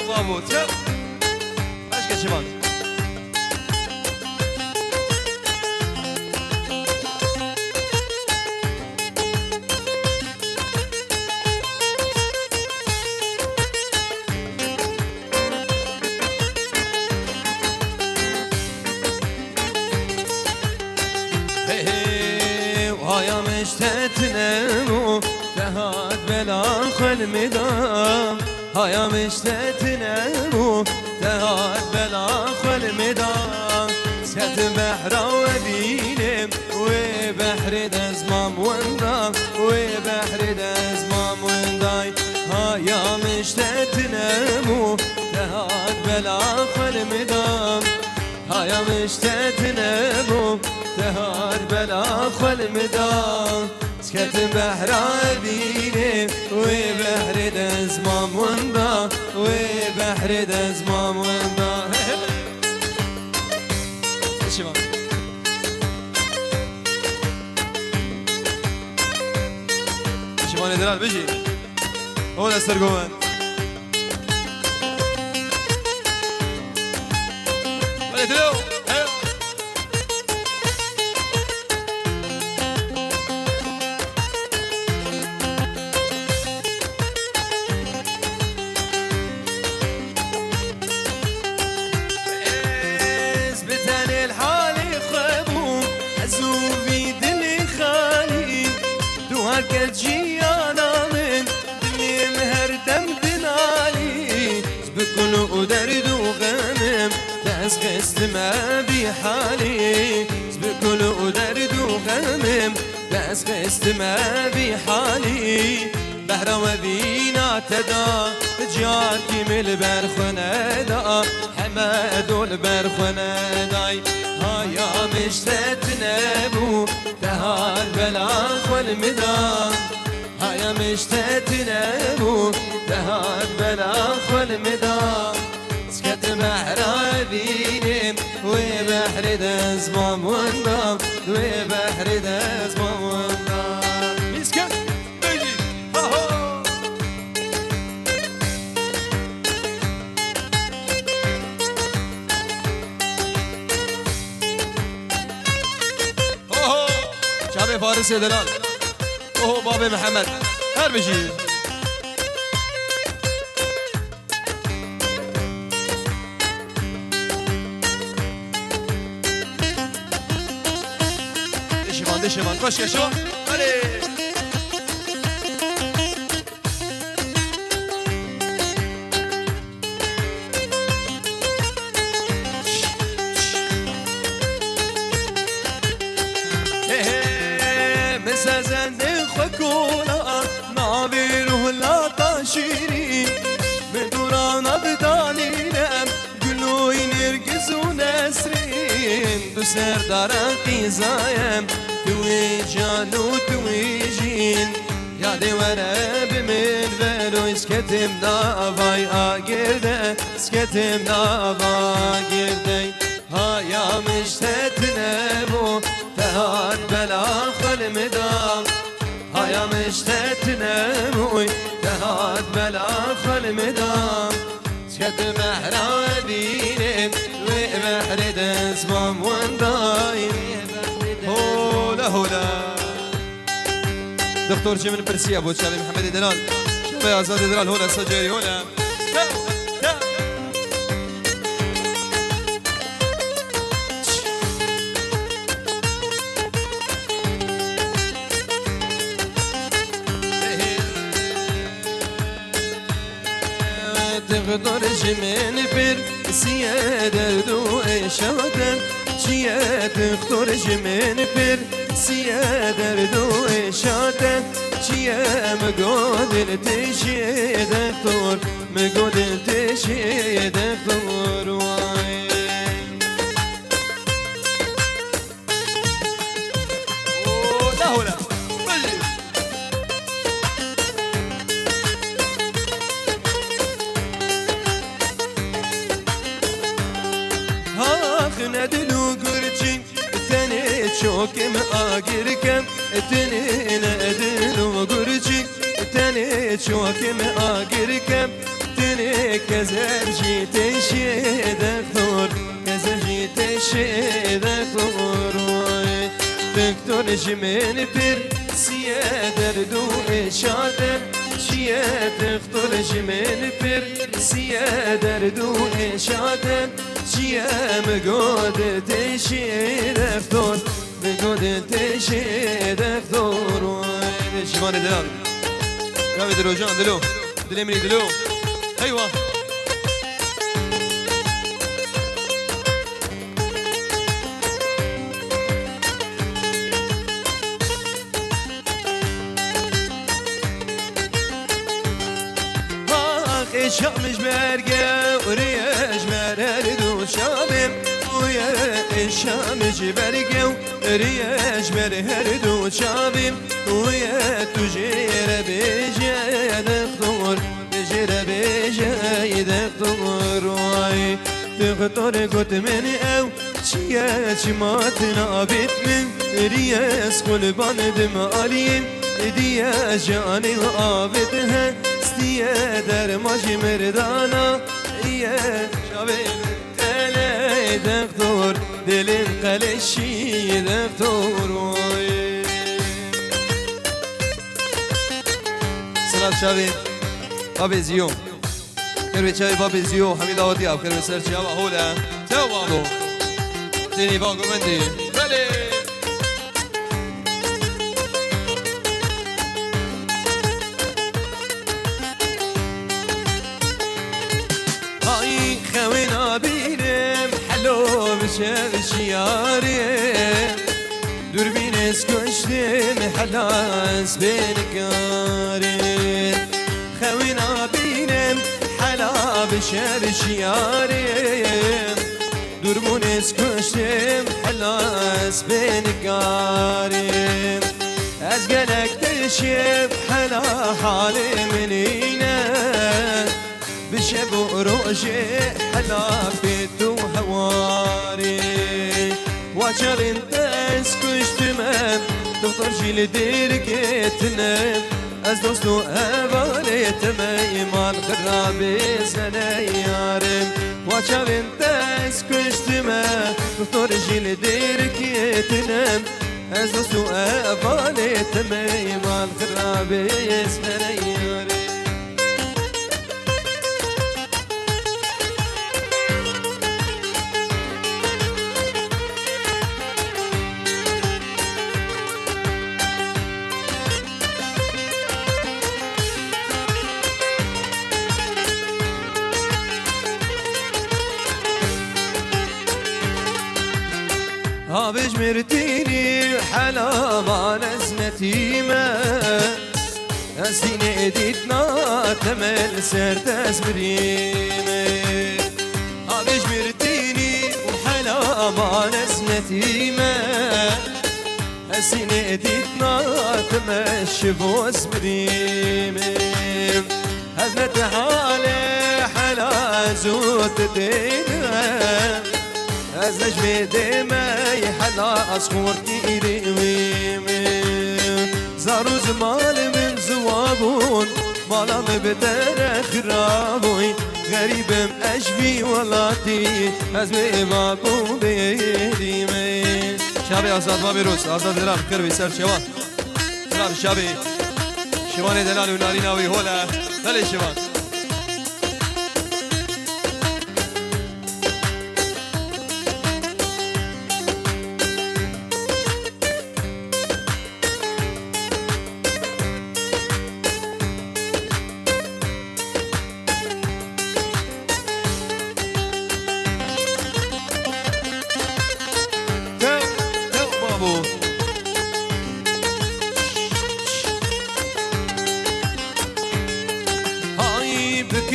بابو تو başka çiman وهايا مشتتنا تهاد بلا خلمدا هايا مشتتنا تهاد بلا خلمدا سكت بحر ودينم وبحر دزمام وندا وبحر دزمام ونداي هايا مشتتنا تهاد بلا خلمدا هايا مشتتنا تهار بلا خل مدام سكت بحر بيني وبحر دزمام وندا وبحر دزمام وندا شمان درال بجي هو دستر قوان ولا تلو جيانا من دنيا مهردم دنالي بكل ودرد وغمم داس خست ما بحالي بكل ودرد وغمم داس خست ما بحالي بحر وذينا تدا جاركي من البرخنا دا حماد البرخنا داي هايا مشتتنا بو تهار بلا خل مدام هايا مشتتنا بو تهار بلا خل مدام سكت بحر بينم وبحر دزمام وندام وبحر دزمام وندام مسكت بيجي هاهو شعبي فارس دلال وهو بابي محمد هر بشي دشمان خوش کشو هلی سزند خکولا نابیره لا تشیری بدوران بدانینم گلوی نرگس و نسرین دو سردارم قیزایم توی جان و توی جین یادی وره بمن ورو اسکتم ناوای آگرده اسکتم ناواگرده هایا مشتتنه بو تهاد بلا خل مدام هایا مشتتنا موي تهاد بلا خل مدام سكت محرا دينم وبحر دزمام وندايم هولا هولا دكتور جيمن برسي ابو شابي محمد دلال شابي آزاد دلال هولا سجاري هولا تقدر جمن بر سيادة دو إشادة شيا تقدر جمن بر سيادة دو إشادة شيا مقودل تشي دكتور مقودل تشي دكتور واي لا هولا ندلو قرشي تاني شوكم آقركم تاني ندلو قرشي تاني شوكم آقركم تاني كزرجي تشي دكتور كزرجي تشي دكتور دكتور جمين بير سيادر دو إشادر شيا دكتور جمين بير سيادر دو إشادر شيا مقود تشي دكتور مقود تشي دكتور شمان دلال رامي دلو جان دلو دلمني دلو أيوة شامش برقة ورياش مرهردو شامم ويا الشامش برقة ورياش مرهردو شامم ويا تجير بيجا دكتور تجير بيجا دكتور واي دكتور قلت من او شيا شماتنا بيت من رياس قلبان دمالين ديا جاني وآبتها استيا در ماجي مردانا يا شباب تلاي دكتور دلين قلشي دكتور سلام شباب بابي زيو كربي شباب بابي زيو حميد أودي أو كربي سر شباب هولا تو بابو تيني باقو مندي بلي خوينا بينم حلو بشاف شياري دوربين اسكشتم حلاس بينكاري خوينا بينم حلا بشاف شياري دوربين اسكشتم حلاس بينكاري ازقلك تشيب حلا حالي منينا بشبو روشي حلا بيتو هواري واشر انت اسكش تمام دكتور جيل ديرك تنام از دوستو ابالي تماي مال خرابي سنايارم واشر انت اسكش تمام دكتور جيل ديرك تنام از دوستو ابالي تماي مال خرابي سنايارم هابج مرتيني حلا ما نزنتي ما أسيني ديتنا تمل سرت أسبريمي هابج مرتيني وحلا ما نزنتي ما أسيني ديتنا تمل شبو أسبريمي هزنت حالي حلا زوت دينا از نجم دمای حلا اسخورتی ایریمی زارو زمال من زوابون مالام بدر خرابوی غریبم اشبی ولادی از میوابون بیریمی شباب آزاد بابی روز آزاد دلال کربی سر شوان سلام شبابی شوان دلال و ناریناوی هولا بله شوان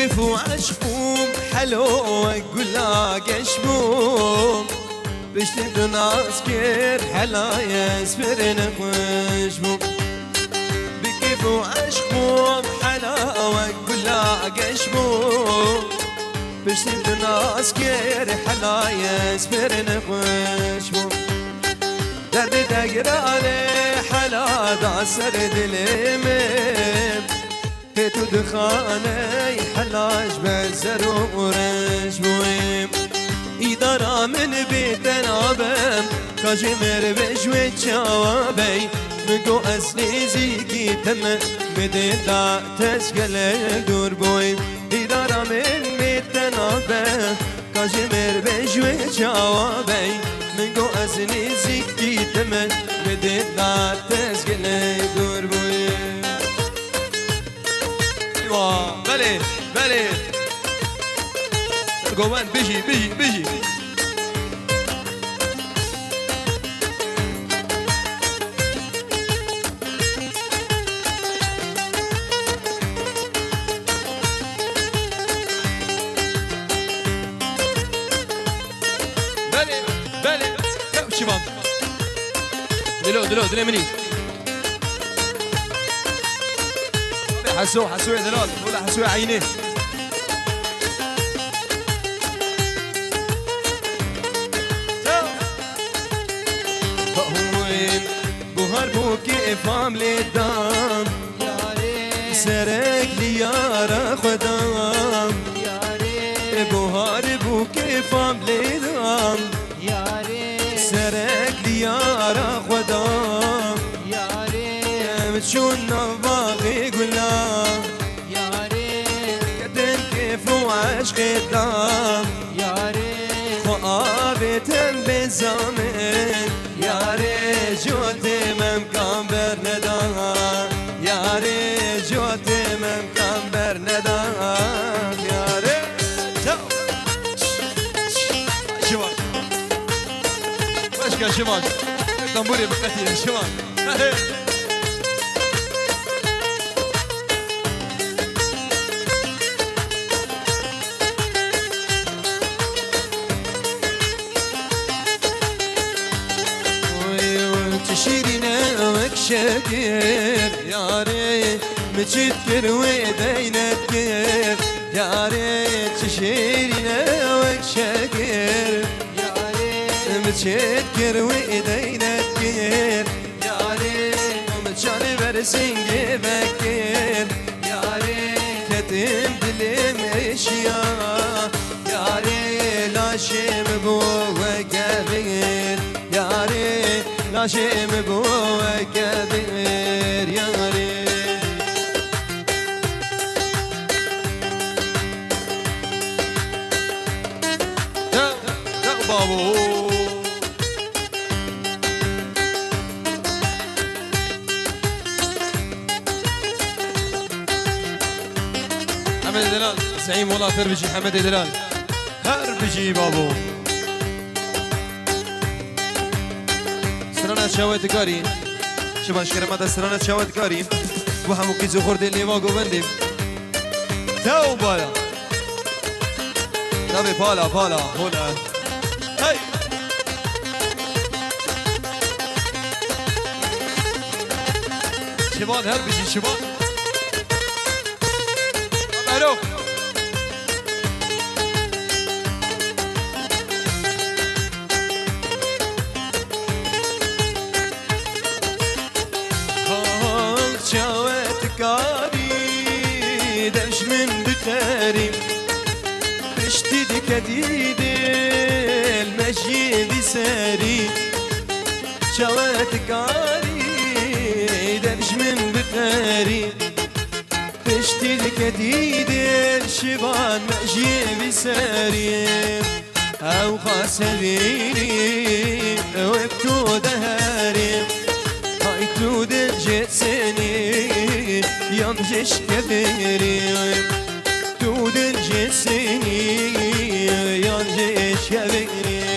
كيفو عشقوم حلو قلا قشبوم بشتبدو ناس كير حلا يسفرن خوشبوم بكيفو عشقوم حلا قلا قشبوم پشتی دناز کر حلای سپرن خوش بو درد دگرانه حلا دا سر دلمم تو دخانه حلاج بزر و ورش بویم ایدارا من بیتن آبم کاجی مر بجوی چاوابی مگو اصلی زیگی تم بده دا تشکل دور بویم ایدارا من بیتن آبم کاجی مر بجوی چاوابی مگو اصلی زیگی تم بده دا تشکل دور بویم بله بله گوان بجی بجی بجی بله بله شباب دلو مني حسو يا دلال ولا حسو يا عينيه بوهر بو كيفام لدام سرك ليارا خدام بوهر بو كيفام لدام سرك ليارا خدام متشون نواغي قلام كتن كيف وعشق الدام خوابتم بزامن یاره جوت ممکان بر ندان یاره جوت ممکان بر ندان یاره شباب باشكا شباب دمبوري بقتي شباب شكر ياري متشكر ويدينتكر ياري تشيرنا وكشكر ياري متشكر ويدينتكر ياري ومتشاني برسنجي بكر ياري كتم دلم اشياء ياري لا شيم بو وكبير ياري لا شيء مبوى كبير يا غريب يا بابو حمد دلال زعيم والله تربجي حمد دلال هربجي بابو سرانه شاوت کاری شباش کرمات سرانه شاوت کاری و همو کی زخور دل لیوا گوندیم تو بالا نبی بالا هولا هی شبان هر بشی شبان برو دش من بخاري بشتي دكديد المشي بساري شواتك عاري دش من بخاري بشتي دكديد الشبان مشي بساري او خاسريني وابتو دهاري هايتو دجسني yanlış keberim Tudun cesini yanlış keberim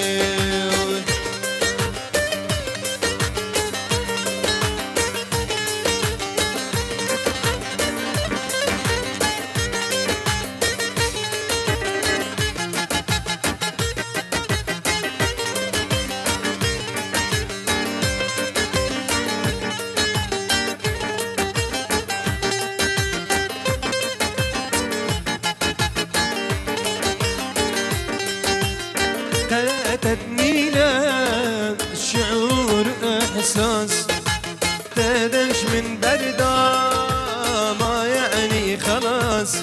فاتتنينا شعور احساس تدش من بردا ما يعني خلاص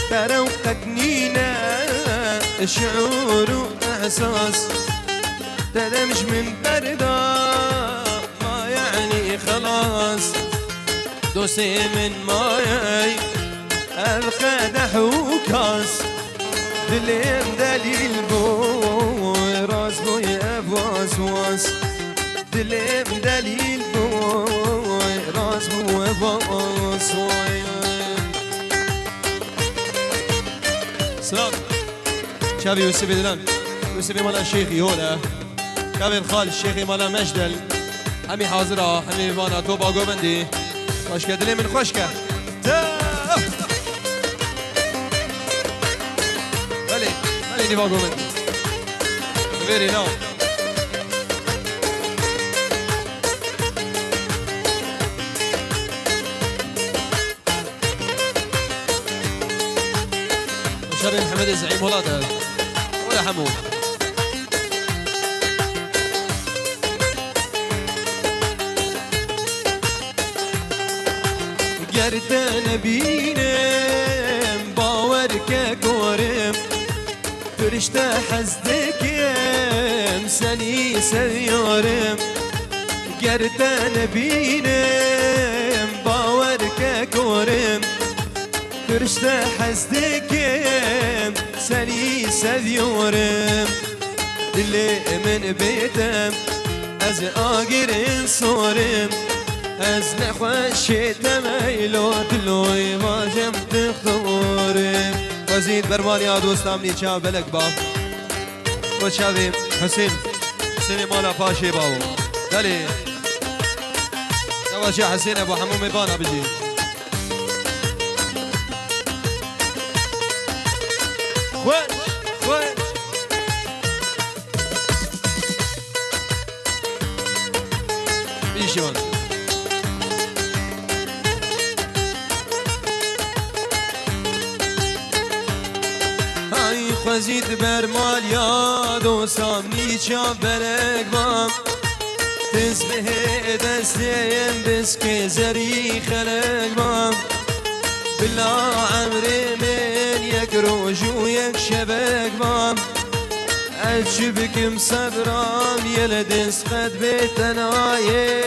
تروقتنينا شعور احساس تدمش من بردا ما يعني خلاص دوسي من ماي القدح وكاس دليم دليل بوي راس بوي افواس واس دليم دليل بوي راس بوي افواس واس سلام شابي يوسف دلان يوسف مالا شيخي هولا شابي الخال الشيخي مالا مجدل همي حاضرة همي بانا توبا قومندي خوشكا دلي من خوشكا بلي بلي نيفا قومندي فيري نو شابي محمد الزعيم ولاده ولا حمود گردن بینم باور که کورم فرشته حزدکم سنی سیارم گردن بینم باور که کورم فرشته حزدکم سنی سیارم دل من بیتم از آگر صورم از نخوشی تمیلو دلوی واجم تختورم وزید برمانیا دوستم نیچا بلک با و چاوی حسین حسین مالا پاشی باو دلی نواجه حسین ابو حموم بانا بجی خوش خوش بیشی من خوزید بر مال یاد و سامنی چا برگ بام تزبه دستیم بس که زری خلق بام بلا عمر من یک روز و یک شبک بام الچی بکم صبرام یل دست قد بیتنایه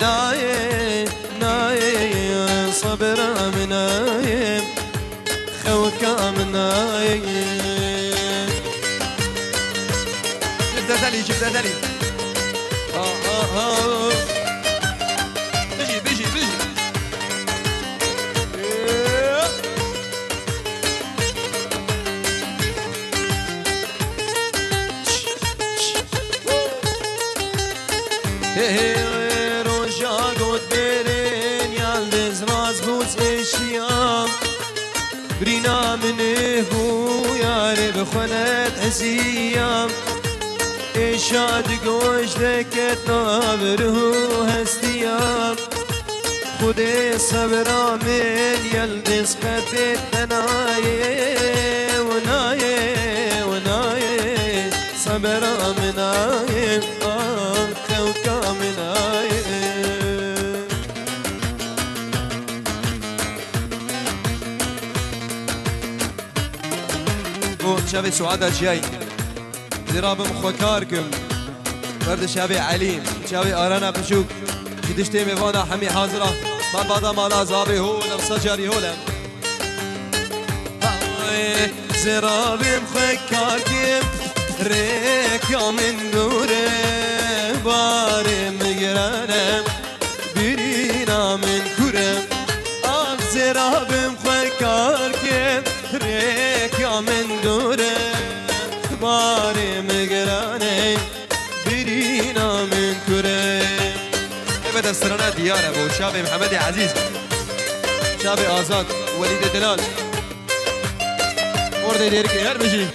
نایه نایه صبرام نایه خوكامناي جبت دلي جبت دلي بيجي بيجي بيجي روجا قد برين يالدز راز بوز اشيام برينا منه يا رب خلت حسيام إشاد قوش ذكت نابره هستيام خدي صبرا من يلدس قد تنايه ونايه ونايه صبرا منايه خوكا منايه شابي سعادة جاي زرابم خوكاركم برد شابي عليم شابي آرانا بشوك جدشتي ميوانا حمي حاضرة من بعد مالا زابي هو نفسا جاري هولم زرابم خوكاركم ريكا من دوره بارم گرانم برينا من كرم زرابم خوكاركم ريكا من دوره باري مقراني برينا من كريم ابدا السرانات ديار ابو شابي محمد عزيز شابي آزاد وليد دلال ورده ديركي هر بجي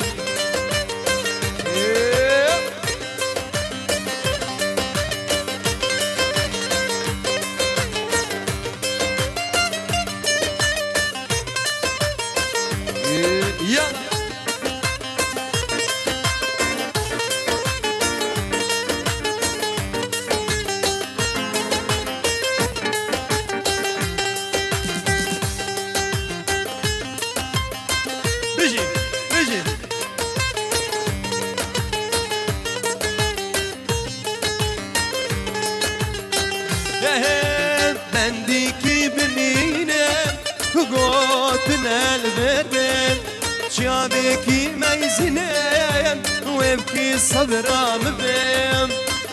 بندی کی بمینم گوتن البرم چاوی کی میزنم وبکی صبرام بم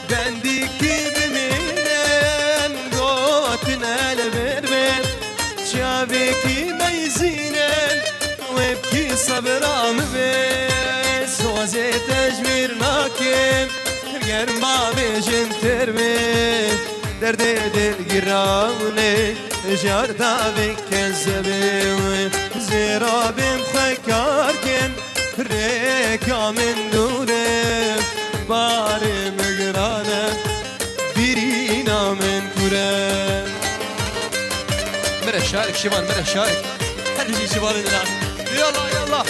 بندی کی بمینم گوتن البرم چاوی کی میزنم وبکی صبرام بم سوزه تجمیر ناکم گرما بیشن ترمه درد دل گرانه جاردا بکنزبه زیرا بیم خکار کن ریکا من دوره بارم گرانه بیرینا من کوره مرة شارك شبان مرة شارك هرجي شبان الآن يلا يلا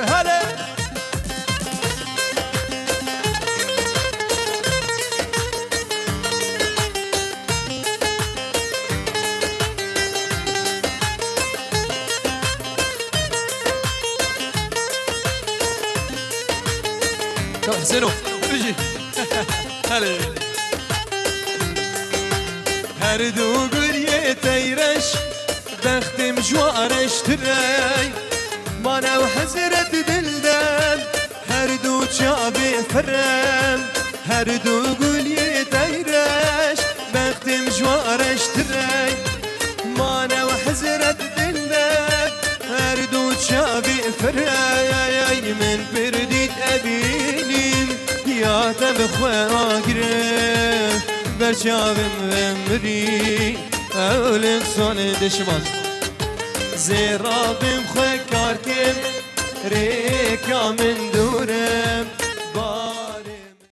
هلا طب حسينو بيجي هلا هر دو گریه تیرش بختم جوارش تری مانا و حزرت دلدم هر دو چابه فرم هر دو گلیه تیرش بختم جوارش تری مانا و حزرت دلدم هر دو چابه فرم من پردید ابینیم یا تبخوا گره برچاوم ومری اولک سون دشمان زیرا بیم خواه کار کم ریکا من دورم